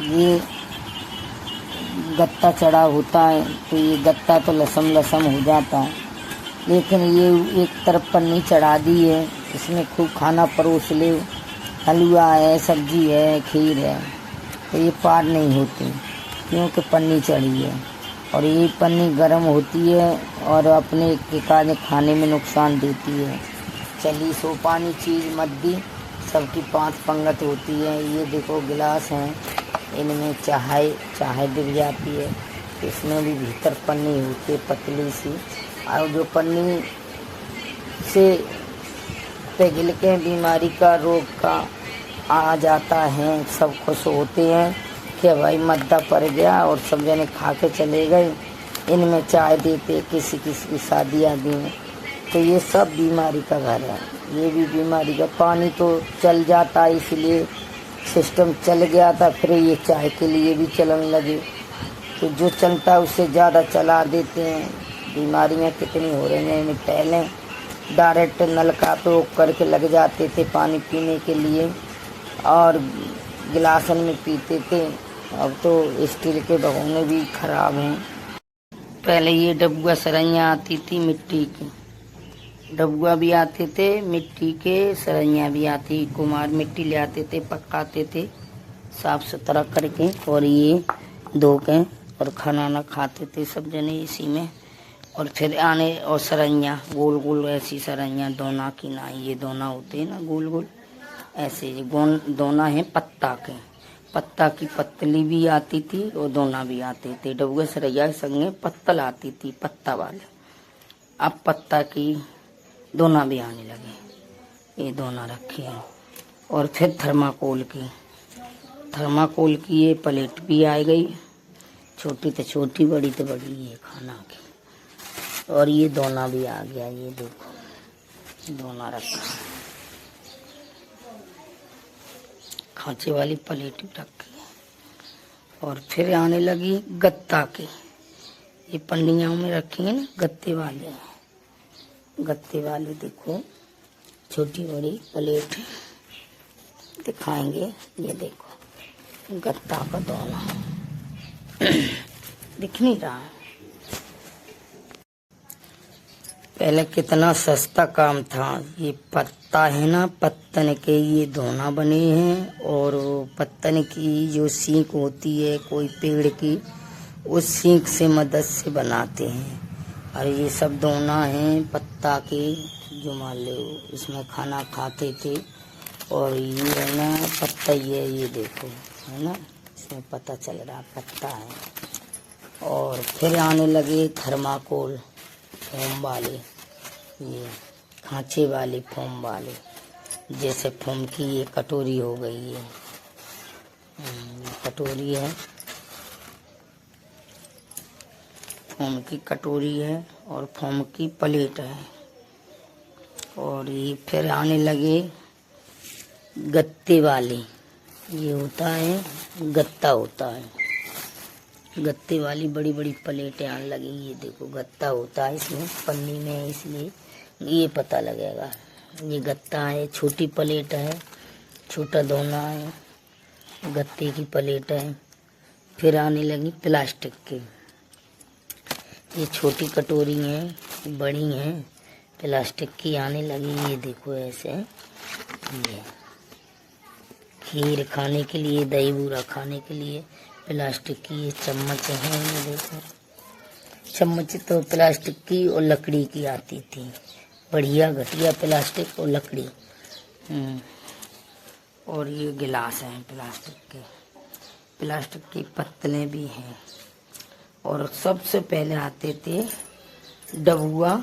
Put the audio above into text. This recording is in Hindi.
ये गत्ता चढ़ा होता है तो ये गत्ता तो लसम लसम हो जाता है, लेकिन ये एक तरफ पन्नी चढ़ा दी है, इसमें खूब खाना परोस ले, हलवा है, सब्जी है, खीर है, तो ये पार नहीं होती क्योंकि पन्नी चढ़ी है। और ये पन्नी गर्म होती है और अपने के खाने में नुकसान देती है। चली सो पानी चीज़ मत दी, सबकी 5 पंगत होती है। ये देखो गिलास हैं, इनमें चाय बिक जाती है, इसमें भी भीतर पन्नी होती है पतली सी, और जो पन्नी से पिघल के बीमारी का रोग का आ जाता है। सब खुश होते हैं कि भाई मद्दा पड़ गया, और सब जने खा के चले गए। इनमें चाय देते किसी किसी की शादी आदि में, तो ये सब बीमारी का घर है। ये भी बीमारी का पानी तो चल जाता है, इसलिए सिस्टम चल गया था, फिर ये चाय के लिए भी चलन लगे, तो जो चलता है उससे ज़्यादा चला देते हैं। बीमारियां कितनी हो रही हैं। पहले डायरेक्ट नलका पे करके लग जाते थे पानी पीने के लिए, और गिलासन में पीते थे। अब तो स्टील के भगोने भी खराब हैं। पहले ये डब्बा सरैयाँ आती थी मिट्टी की, डब्बा भी आते थे मिट्टी के, सरैयाँ भी आती, कुम्हार मिट्टी ले आते थे, पकाते थे साफ सुथरा करके, और ये धो के और खाना ना खाते थे सब जने इसी में। और फिर आने और सरैयाँ गोल गोल ऐसी सरैयाँ, दोना की ना, ये दोना होते हैं ना गोल गोल ऐसे, ये दोना है पत्ता के, पत्ता की पत्तली भी आती थी और दोना भी आते थे। डब्बे सरैया संगे पत्तल आती थी पत्ता वाले, अब पत्ता की दोना भी आने लगे। ये दोना रखे हैं। और फिर थर्माकोल की ये प्लेट भी आ गई, छोटी तो छोटी, बड़ी तो बड़ी, ये खाना की। और ये दोना भी आ गया, ये देखो दोना रखा, खांचे वाली प्लेट भी रखी है। और फिर आने लगी गत्ता की, ये पन्नियों में रखी है ना गत्ते वाले देखो, छोटी बड़ी प्लेट दिखाएंगे। ये देखो गत्ता का दोना दिख नहीं रहा है। पहले कितना सस्ता काम था। ये पत्ता है ना, पत्तन के ये दोना बने हैं, और पत्तन की जो सींक होती है कोई पेड़ की, उस सींक से मदद से बनाते हैं। और ये सब दोना है पत्ता के, जो मान लो इसमें खाना खाते थे। और ये है ना पत्ता, ये देखो है ना, इसमें पता चल रहा पत्ता है। और फिर आने लगे थर्माकोल फोम वाले, ये खांचे वाले फोम वाले, जैसे फोम की ये कटोरी हो गई है, कटोरी है, फोम की कटोरी है, और फोम की प्लेट है। और ये फिर आने लगे गत्ते वाले, ये होता है गत्ता होता है, गत्ते वाली बड़ी बड़ी प्लेटें आने लगी। ये देखो गत्ता होता है, इसमें पन्नी में है इसलिए ये पता लगेगा। ये गत्ता है, छोटी प्लेट है, छोटा दोना है, गत्ते की प्लेट है। फिर आने लगी प्लास्टिक की, ये छोटी कटोरी हैं, बड़ी हैं, प्लास्टिक की आने लगी। ये देखो ऐसे, ये खीर खाने के लिए, दही बूरा खाने के लिए प्लास्टिक की ये चम्मच है। ये देखो चम्मच तो प्लास्टिक की और लकड़ी की आती थी, बढ़िया घटिया प्लास्टिक और लकड़ी। और ये गिलास हैं प्लास्टिक की पत्तलें भी हैं। और सबसे पहले आते थे डबुआ